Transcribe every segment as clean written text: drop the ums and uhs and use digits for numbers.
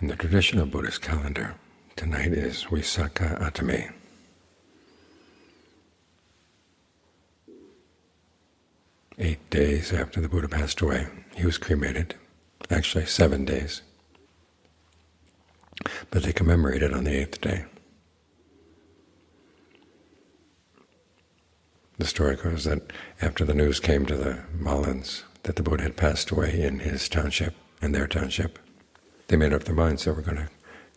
In the traditional Buddhist calendar, tonight is Visakha Atami. Eight days after the Buddha passed away, he was cremated. Actually, 7 days. But they commemorate it on the 8th day. The story goes that after the news came to the Malans that the Buddha had passed away in his township, in their township, they made up their minds that we're going to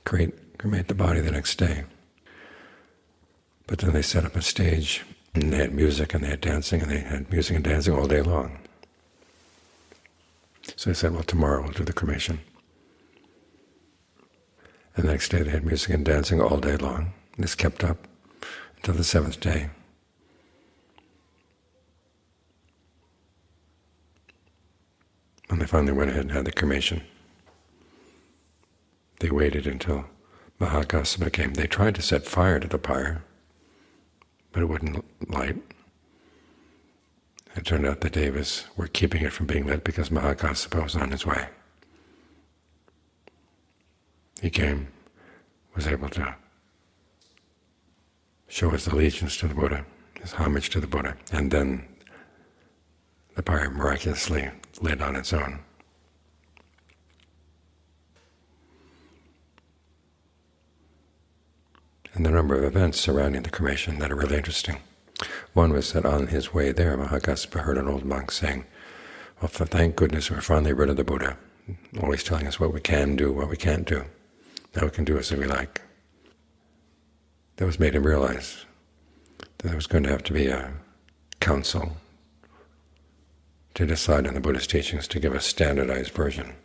cremate the body the next day. But then they set up a stage, and they had music and they had dancing, and they had music and dancing all day long. So they said, well, tomorrow we'll do the cremation. And the next day they had music and dancing all day long. And this kept up until the 7th day. When they finally went ahead and had the cremation, they waited until Mahakassapa came. They tried to set fire to the pyre, but it wouldn't light. It turned out the devas were keeping it from being lit because Mahakassapa was on his way. He came, was able to show his allegiance to the Buddha, his homage to the Buddha, and then the pyre miraculously lit on its own. And there are a number of events surrounding the cremation that are really interesting. One was that on his way there, Mahakassapa heard an old monk saying, well, thank goodness we're finally rid of the Buddha, always telling us what we can do, what we can't do. Now we can do as we like. That was made him realize that there was going to have to be a council to decide on the Buddhist teachings, to give a standardized version.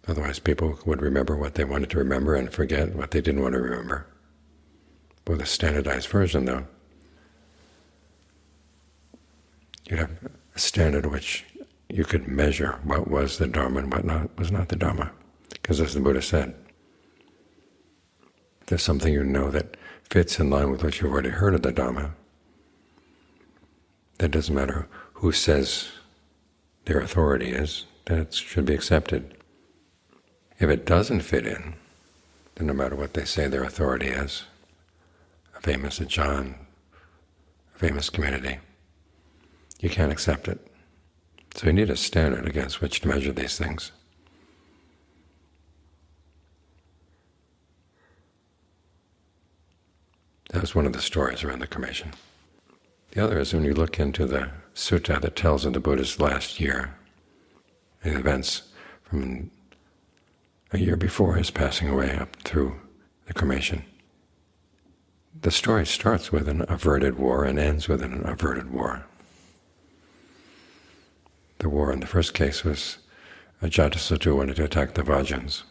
Otherwise people would remember what they wanted to remember and forget what they didn't want to remember. With a standardized version, though, you'd have a standard which you could measure what was the Dhamma and what was not the Dhamma. Because as the Buddha said, if there's something you know that fits in line with what you've already heard of the Dhamma, then it doesn't matter who says their authority is, then it should be accepted. If it doesn't fit in, then no matter what they say their authority is, a famous ajahn, a famous community, you can't accept it. So you need a standard against which to measure these things. That was one of the stories around the cremation. The other is when you look into the sutta that tells of the Buddha's last year, the events from a year before his passing away up through the cremation. The story starts with an averted war and ends with an averted war. The war in the first case was Ajatasattu wanted to attack the Vajrayans.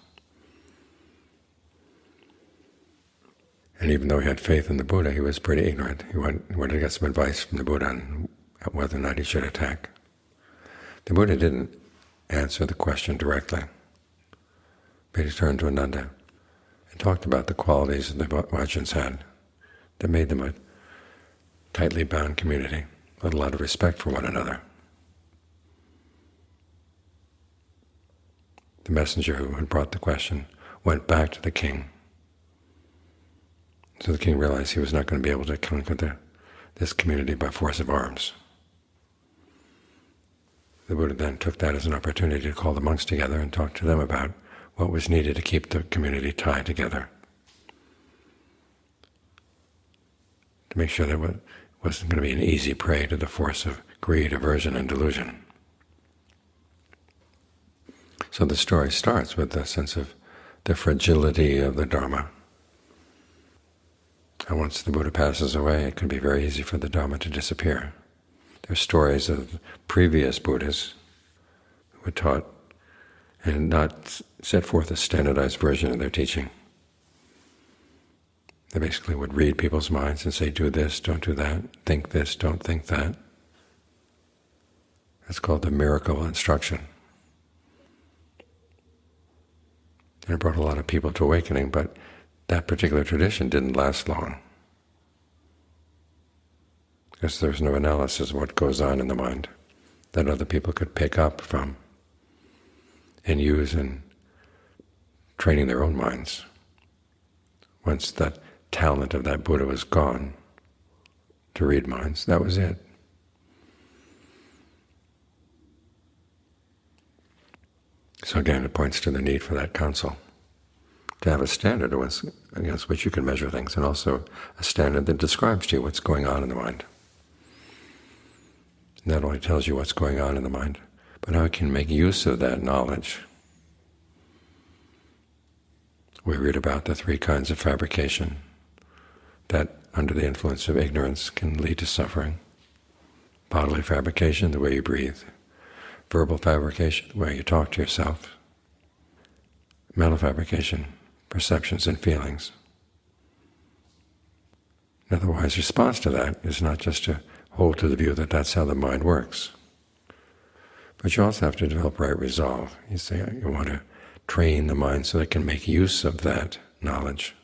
And even though he had faith in the Buddha, he was pretty ignorant. He wanted to get some advice from the Buddha on whether or not he should attack. The Buddha didn't answer the question directly, but he turned to Ananda and talked about the qualities that the Vajrayans had that made them a tightly bound community with a lot of respect for one another. The messenger who had brought the question went back to the king. So the king realized he was not going to be able to conquer this community by force of arms. The Buddha then took that as an opportunity to call the monks together and talk to them about what was needed to keep the community tied together, to make sure that it wasn't going to be an easy prey to the force of greed, aversion, and delusion. So the story starts with the sense of the fragility of the Dhamma. And once the Buddha passes away, it can be very easy for the Dhamma to disappear. There are stories of previous Buddhas who had taught and not set forth a standardized version of their teaching. They basically would read people's minds and say, do this, don't do that, think this, don't think that. That's called the miracle instruction. And it brought a lot of people to awakening, but that particular tradition didn't last long, because there's no analysis of what goes on in the mind that other people could pick up from and use in training their own minds. Once that talent of that Buddha was gone to read minds, that was it. So again, it points to the need for that counsel, to have a standard against which you can measure things, and also a standard that describes to you what's going on in the mind. Not only tells you what's going on in the mind, but how you can make use of that knowledge. We read about the 3 kinds of fabrication that, under the influence of ignorance, can lead to suffering. Bodily fabrication, the way you breathe. Verbal fabrication, the way you talk to yourself. Mental fabrication, perceptions and feelings. An otherwise response to that is not just to hold to the view that that's how the mind works, but you also have to develop right resolve. You say you want to train the mind so that it can make use of that knowledge.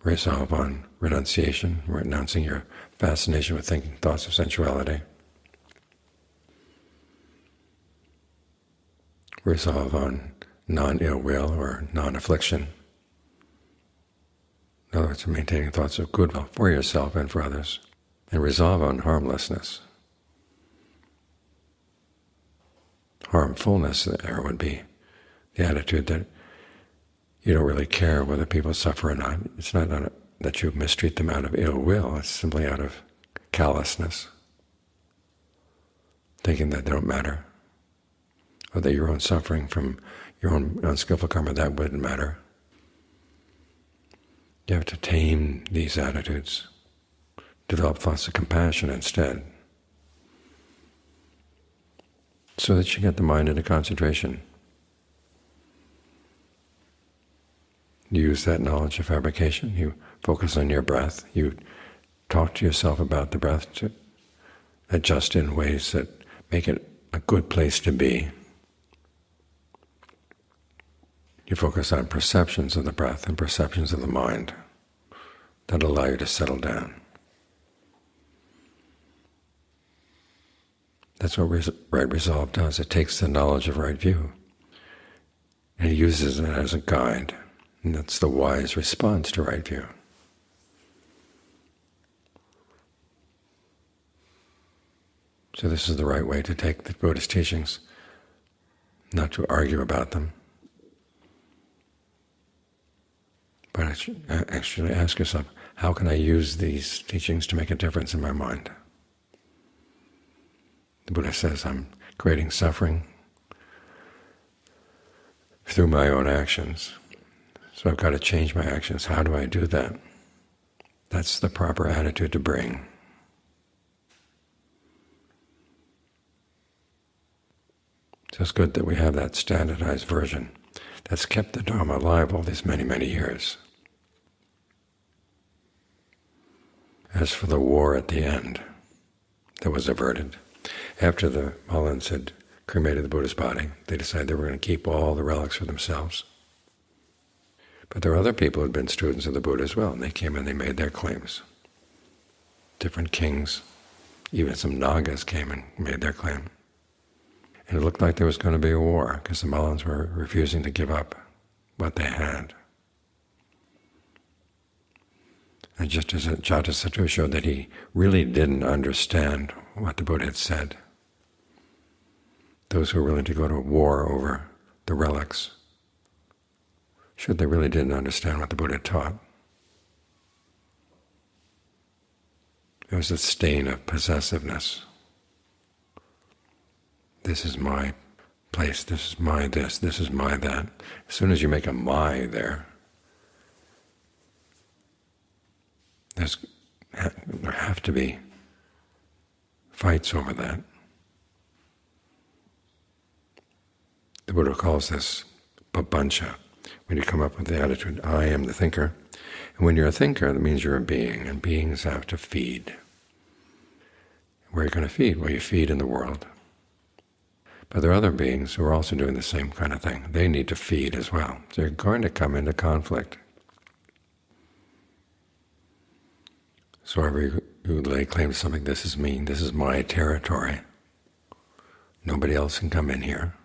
Resolve on renunciation, renouncing your fascination with thinking thoughts of sensuality. Resolve on non-ill will or non-affliction. In other words, maintaining thoughts of goodwill for yourself and for others. And resolve on harmlessness. Harmfulness there would be the attitude that you don't really care whether people suffer or not. It's not that you mistreat them out of ill will, it's simply out of callousness, thinking that they don't matter, or that your own suffering from your own unskillful karma, that wouldn't matter. You have to tame these attitudes, develop thoughts of compassion instead, so that you get the mind into concentration. You use that knowledge of fabrication, you focus on your breath, you talk to yourself about the breath to adjust in ways that make it a good place to be. You focus on perceptions of the breath and perceptions of the mind that allow you to settle down. That's what right resolve does. It takes the knowledge of right view and it uses it as a guide. And that's the wise response to right view. So this is the right way to take the Buddha's teachings, not to argue about them, but actually ask yourself, how can I use these teachings to make a difference in my mind? The Buddha says, I'm creating suffering through my own actions. So I've got to change my actions. How do I do that? That's the proper attitude to bring. So it's good that we have that standardized version that's kept the Dhamma alive all these many, many years. As for the war at the end that was averted, after the Mahālāns had cremated the Buddha's body, they decided they were going to keep all the relics for themselves. But there were other people who had been students of the Buddha as well, and they came and they made their claims. Different kings, even some Nagas came and made their claim. And it looked like there was going to be a war, because the Mahālāns were refusing to give up what they had. And just as Jatasattu showed that he really didn't understand what the Buddha had said, those who were willing to go to war over the relics showed they really didn't understand what the Buddha taught. It was a stain of possessiveness. This is my place, this is my this is my that. As soon as you make a my there have to be fights over that. The Buddha calls this papancha, when you come up with the attitude, I am the thinker. And when you're a thinker, that means you're a being, and beings have to feed. Where are you going to feed? Well, you feed in the world. But there are other beings who are also doing the same kind of thing. They need to feed as well. So you're going to come into conflict. So wherever you lay claim to something, this is me, this is my territory, Nobody else can come in here.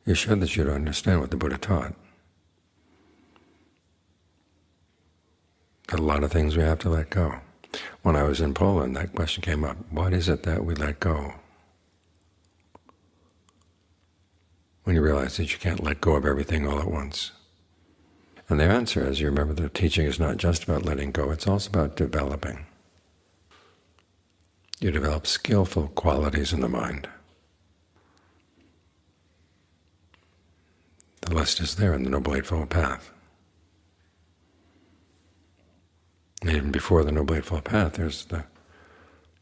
You showed that you don't understand what the Buddha taught. There are a lot of things we have to let go. When I was in Poland, that question came up. What is it that we let go? When you realize that you can't let go of everything all at once. And the answer is, you remember the teaching is not just about letting go, it's also about developing. You develop skillful qualities in the mind. The list is there in the Noble Eightfold Path. And even before the Noble Eightfold Path, there's the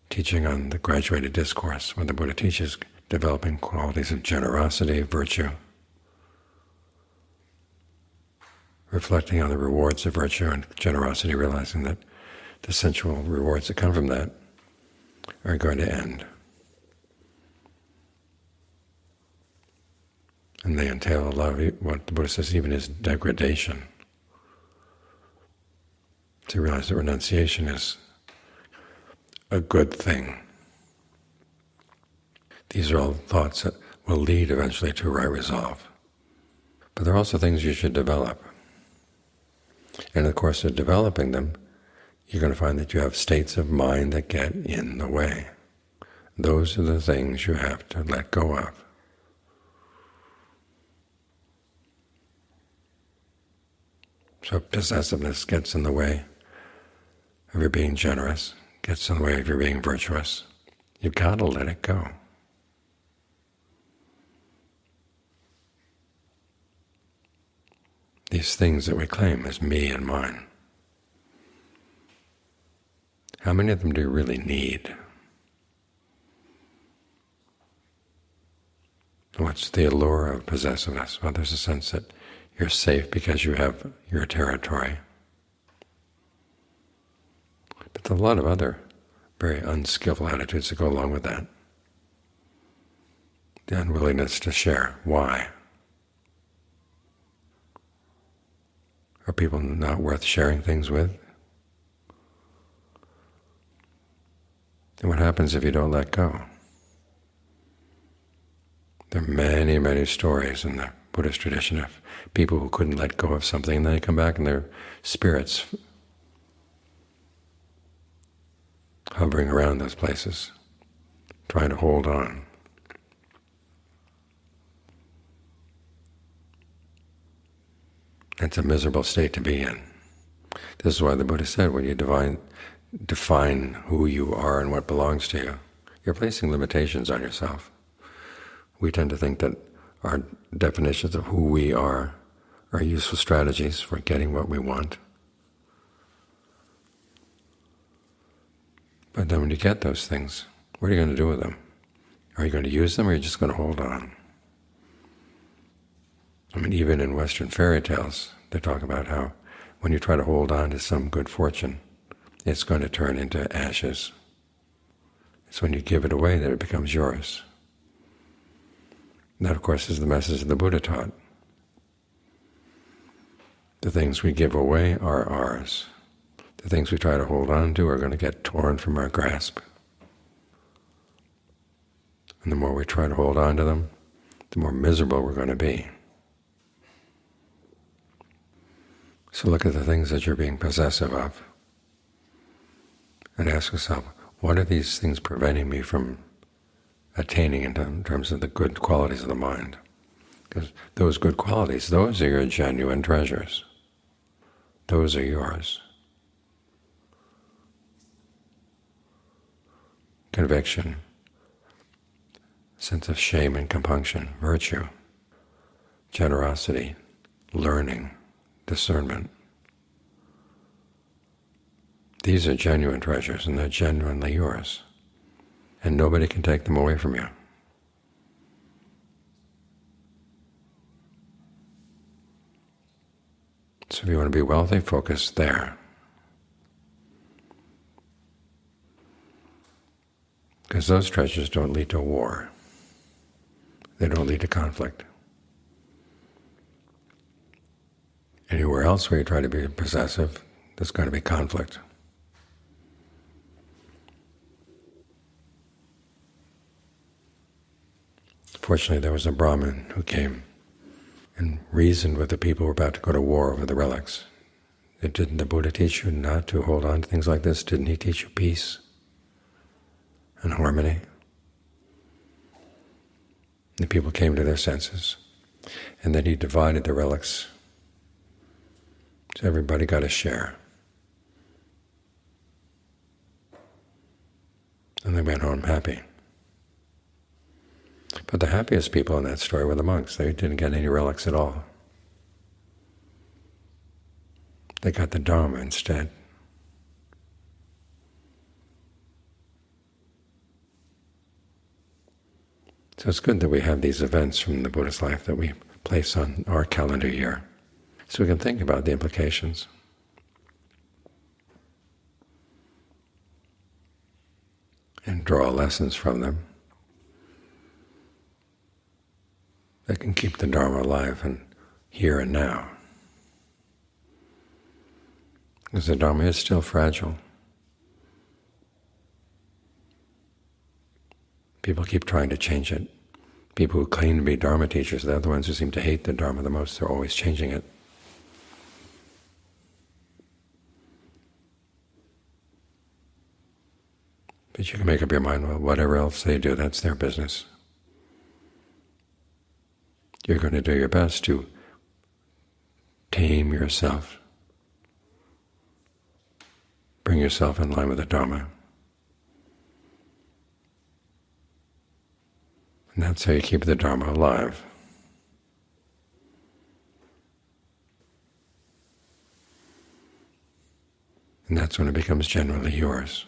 teaching on the graduated discourse, where the Buddha teaches developing qualities of generosity, virtue, reflecting on the rewards of virtue and generosity, realizing that the sensual rewards that come from that are going to end. And they entail a lot of what the Buddha says even is degradation. To realize that renunciation is a good thing. These are all thoughts that will lead eventually to right resolve. But there are also things you should develop. And in the course of developing them, you're going to find that you have states of mind that get in the way. Those are the things you have to let go of. So possessiveness gets in the way of your being generous, gets in the way of your being virtuous. You've got to let it go. These things that we claim as me and mine, how many of them do you really need? What's the allure of possessiveness? Well, there's a sense that you're safe because you have your territory. But there are a lot of other very unskillful attitudes that go along with that. The unwillingness to share. Why? Are people not worth sharing things with? And what happens if you don't let go? There are many, many stories in the Buddhist tradition of people who couldn't let go of something, and then they come back and their spirits hovering around those places, trying to hold on. It's a miserable state to be in. This is why the Buddha said, when you define who you are and what belongs to you, you're placing limitations on yourself. We tend to think that our definitions of who we are useful strategies for getting what we want. But then when you get those things, what are you going to do with them? Are you going to use them, or are you just going to hold on? I mean, even in Western fairy tales, they talk about how when you try to hold on to some good fortune, it's going to turn into ashes. It's when you give it away that it becomes yours. And that, of course, is the message the Buddha taught. The things we give away are ours. The things we try to hold on to are going to get torn from our grasp. And the more we try to hold on to them, the more miserable we're going to be. So look at the things that you're being possessive of and ask yourself, what are these things preventing me from attaining in terms of the good qualities of the mind? Because those good qualities, those are your genuine treasures. Those are yours. Conviction, sense of shame and compunction, virtue, generosity, learning, discernment. These are genuine treasures, and they're genuinely yours. And nobody can take them away from you. So if you want to be wealthy, focus there. Because those treasures don't lead to war. They don't lead to conflict. Anywhere else where you try to be possessive, there's going to be conflict. Fortunately, there was a Brahmin who came and reasoned with the people who were about to go to war over the relics. Didn't the Buddha teach you not to hold on to things like this? Didn't he teach you peace and harmony? The people came to their senses, and then he divided the relics so everybody got a share. And they went home happy. But the happiest people in that story were the monks. They didn't get any relics at all. They got the Dhamma instead. So it's good that we have these events from the Buddha's life that we place on our calendar year, so we can think about the implications. And draw lessons from them that can keep the Dharma alive and here and now. Because the Dharma is still fragile. People keep trying to change it. People who claim to be Dharma teachers, they're the ones who seem to hate the Dharma the most. They're always changing it. But you can make up your mind, well, whatever else they do, that's their business. You're going to do your best to tame yourself, bring yourself in line with the Dhamma. And that's how you keep the Dharma alive. And that's when it becomes generally yours.